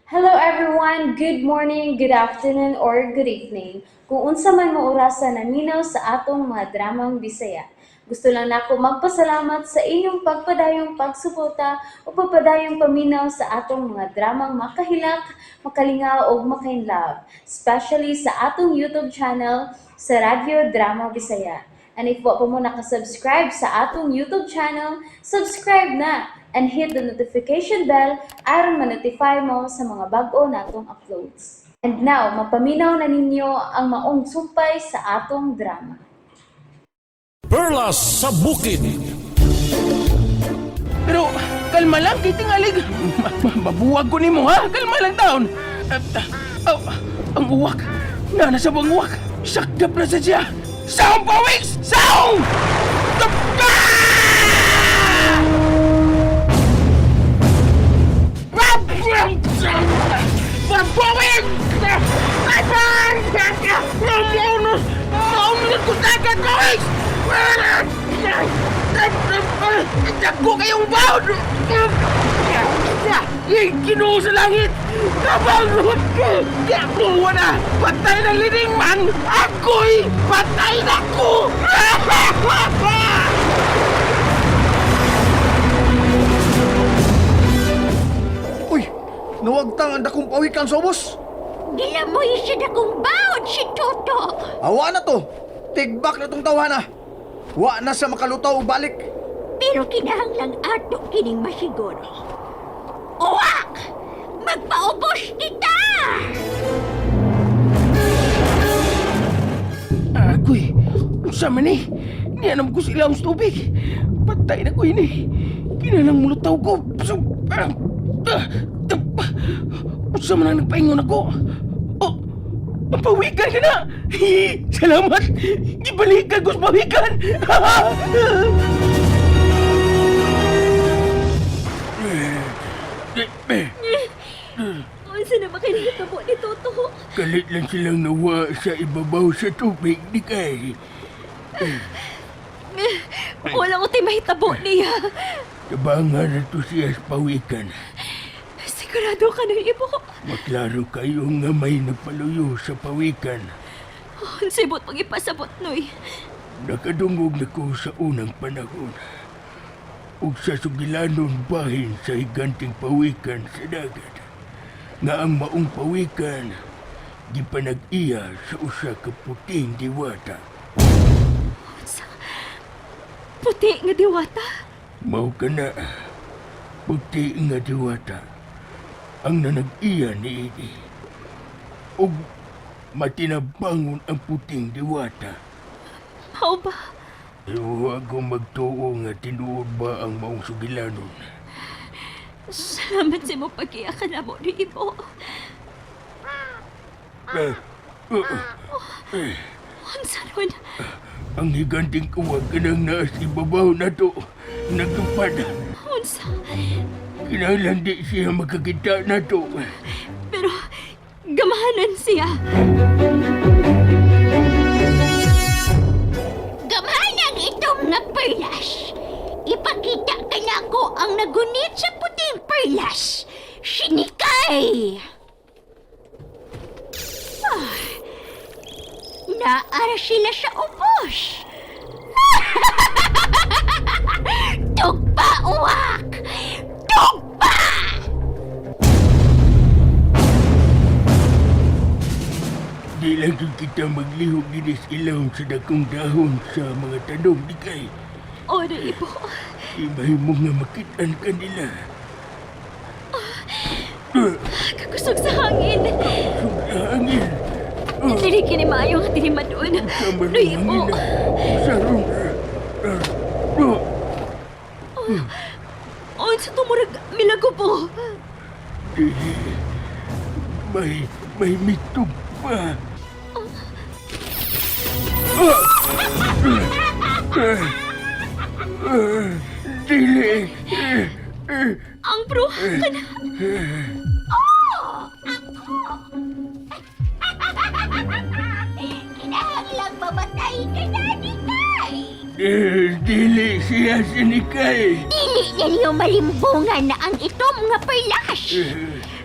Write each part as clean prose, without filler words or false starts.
Hello everyone, good morning, good afternoon, or good evening. Kung unsa man mo orasan naminaw sa atong mga dramang Bisaya. Gusto lang nako magpasalamat sa inyong pagpadayong pagsuporta o pagpadayong paminaw sa atong mga dramang makahilak, makalingaw o makainlove, especially sa atong YouTube channel sa Radyo Drama Bisaya. And if wa pa mo nakasubscribe sa atong YouTube channel, subscribe na and hit the notification bell aron ma-notify mo sa mga bag-o natong uploads. And now, mapaminaw na ninyo ang maong sumpay sa atong drama. Perlas sa bukid. Pero, kalma lang, kay tingalig. Mabuwag ko ni mo, ha? Kalma lang taon. Ang uwak. Nasa bang uwak? Sakdap na sa siya. Sound, Pawix! Sound! Pawix! Maunod ko sagad, Pawix! Dagko kayong bawd! Ginoo sa langit! Kabalot ko! Yakuha na! Patay na lining man! Ako'y patay na ko! Uy! Nawagtang ang dakong pawikan sa ubos! Gilamoy siya dakong bawd si Toto. Awa na to! Tigbak na tong tawana! Wa na sa makalutaw og balik! Pero kinahanglang ato kining masiguro. Uwak! Magpaubos kita! Agoy! Unsa man ni? Nianam ko sila ang tubig. Patay na ko ini. Kinalang mulutaw ko. Unsa man ang nagpaingon ako? Oh! Pawikan ka na! Salamat! Ibalikan ko sa pawikan! Unsa na ba kayo nakatabo ni Toto? Kalit lang silang nawa sa ibabaw sa tubig ni Kay. Wala ko tayo mahitabo niya. Tabangan na to siya sa pawikan. Sigurado ka na, Ibo. Maklaro kayo nga may nagpaluyo sa pawikan. Ang sibot pag ipasabot, Noy. Nakadungog na ko sa unang panahon. Ug sa sugilanon bahin sa higanting pawikan sa dagat. Nga ang maong pawikan, gipanag-iya sa usa ka puting diwata. Puti nga diwata. Mao ka na, puti nga diwata. Ang nanag-iya ni Idi. Ug matinabangon ang puting diwata. Mao ba? Huwag ko magtuo nga tinuod ba ang maong sugilanon. Salamat sa mo pag-iyakan na mo ni Ibo. Unsa ron? Ang higanting uwag kanang naas ibabaw na to. Nagtupad. Unsa? Kinahanglan di siya makakita na to. Pero gamahanan siya. Gamahanan itong nga perlas. Ipakita ka na ko ang nagunit sa puting perlas. Sinikay! Naara sila sa ubos. Tugpa, uwak! Tugpa! Di lang yun kita maglihog ginis ilaw sa dakong dahon sa mga tanong di kay. O, na Ibo. Ibay mo nga makitaan kanila. Kakusog sa hangin. Hangin. Dili kini maayo nga tinimadon. Sama No, Ibo. Sarong. O, sa tumurag, milago po. Dili. May mitog pa. Dili. Ang bruha ka na. Kinahanglang mamatay ka na, Nikay. Dili siya sinikay. Dili ninyo malimbungan na ang itom nga perlas.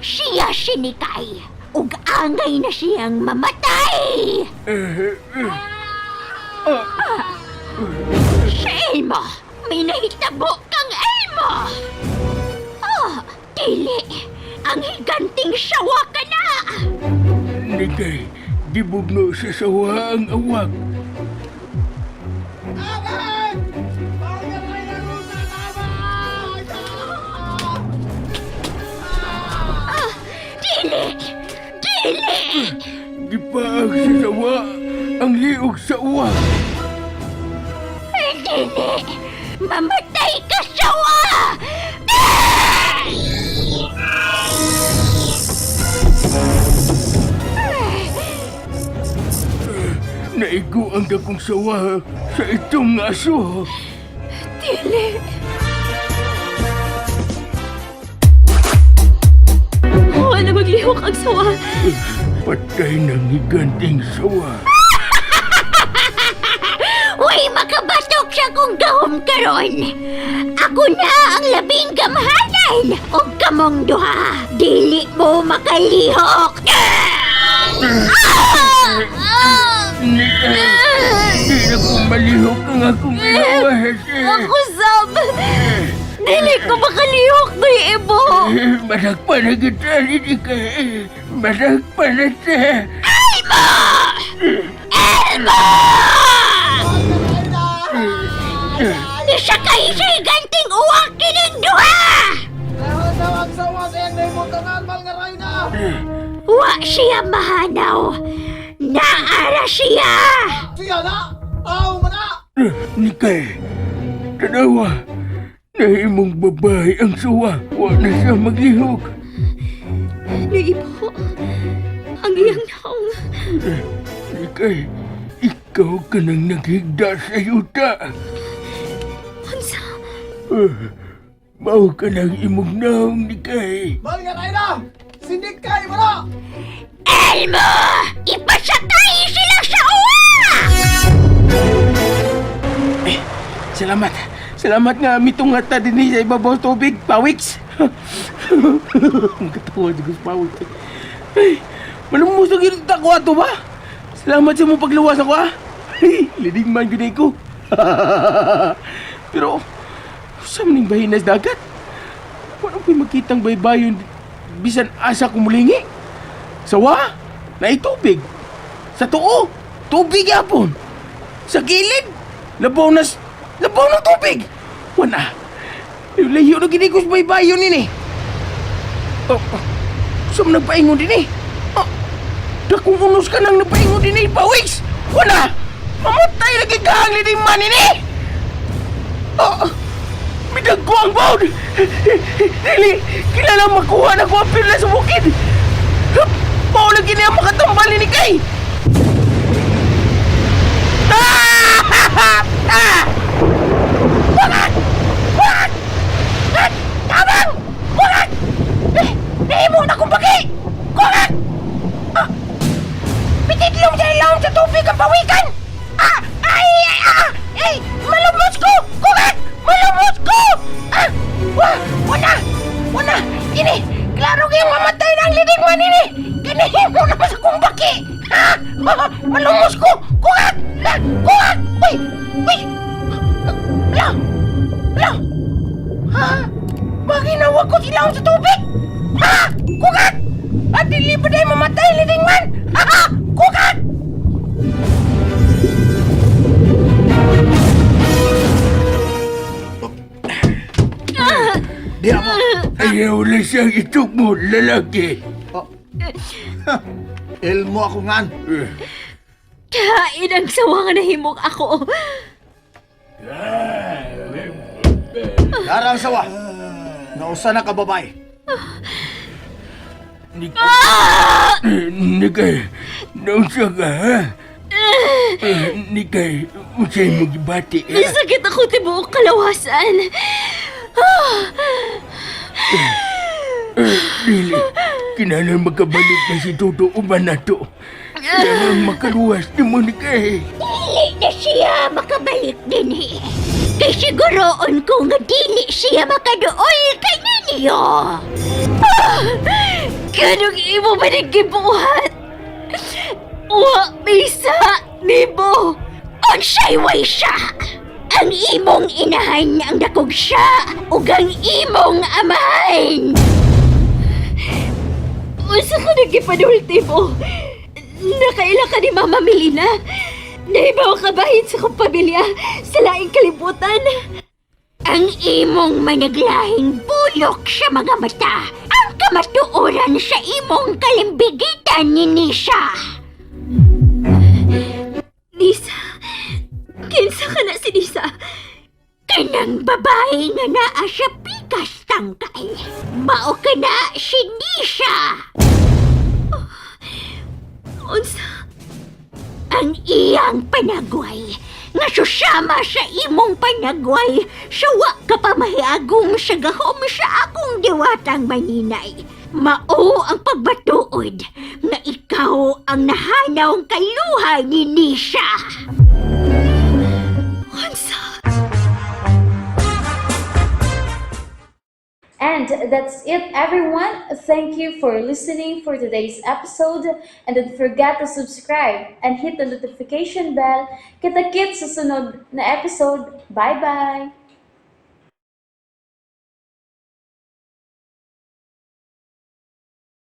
siya sinikay. Ug angay na siyang mamatay. Si Elmo, may nahitabo kang Elmo. Dili, ang higanting sawa ka na. Nikay, gibugno sa sawa ang awak. Dili, dili. Gipaag sa sawa ang liog sa uwak. Dili, mamatay ka sawa. Naigo ang dakong sawa sa itong aso. Dili. Wala maglihok ang sawa. Patay ng higanting sawa. Uy, makabatok siya kung gahom karon. Ako na ang labing gamhanan. O kamong duha, dili mo makalihok. Nikay, di na ko malihok ang akong iwas. Ako, Sab. Dili ko makalihok na ibo. Madagpan na kita, Nikay. Madagpan na siya. Elmo! Elmo! Nisakay siya ganting uwak kining duha! Wa siya mahanaw. Naara siya! Nikay, tanawa. Nahimong babae ang sawa. Wa na siya maglihok. Naibo, ang iyang naong. Nikay, ikaw ka nang naghigda sa yuta. Unsa? Mao ka nang imong naong, Nikay. Elmo! Ipasakay sila sa uwa! Salamat. Salamat nga mitungat na din sa ibabaw tubig, Pawiks. Ang katawa dyan sa Pawiks. Ay, malumusog yun ako ato ba? Salamat sa mong pagluwas ako, ha? Ay, lidig man yun ko. Pero, saan ning bahinas dagat? Paano ko'y makitang baybayon bisan asa kumulingi? Sawa? Na itubig? Sa tuo? Tubig yapon? Sa gilid? Labaw ng tubig! Wana! Layo na ginikos baybayon ini! Saan nagpaingon din eh? Dakong unos ka nang napaingon din eh, Pawiks! Wana! Mamatay lagi kahang liting man ini! May dagkuang baon! Dili! Kilala makuha na ko ang pirla sa bukid! Paulag kini ang makatambal ni Kay! Wag! Wag! Tabang! Wag! Nahimo na kong bagi! Wag! Pitidlong sa ilawang sa tubig ang pawikan! Ay! Malumos ko! Wag! Malumos ko! Wana! Wana! Ini! Klaro kayong mamatay ng lidingman ini! Kanahimo na sa kong baki! Malumos ko! Kugat! Kugat! Uy! Uy! Ala! Ala! Maginawag ko silang sa tubig! Kugat! At dili pa dahil mamatay lidingman! Kugat! Di ako. Ayaw na siyang itok mo, lalaki! Elmo ako ngan. Kain ang sawa nga nahimok ako. Darang sawa. Nausa na ka babae. Nikay, nausa ka, ha? Nikay, usay mo gibati, ha? Nasakit ako tibuok kalawasan. Dili, kinahanglan magkabalik na si Toto uban na to. Kailangan makaluwas ni mo, Nikay. Dili na siya makabalik din eh. Kay siguroon ko nga dili siya makaduol kay ninyo. Kanong imo ba naggibuhat? Wa bisa nimo. Unsay way siya? Ang imong inahan ang dakog siya ug ang imong amahan. Unsa ka nagipanulti mo? Nakaila ka ni Mama Melina? Naibaw ka bahid sa kong pamilya sa laing kalibutan? Ang imong managlahing bulok sa mga mata ang kamatuoran sa imong kalimbigitan ni Nisha. Nisa, kinsa ka na si Nisa? Kanang babae nga naa sa pikas tangkay. Mao ka na si Nisha. Unsa? Ang iyang panagway nga susama sa imong panagway sa wa ka pa mahiagom sa gahom sa akong diwatang maninay. Mao ang pagbatuod nga ikaw ang nahanaw kaluha ni Nisha. Unsa? And that's it, everyone. Thank you for listening for today's episode. And don't forget to subscribe and hit the notification bell. Kita-kits sa sunod na episode. Bye-bye!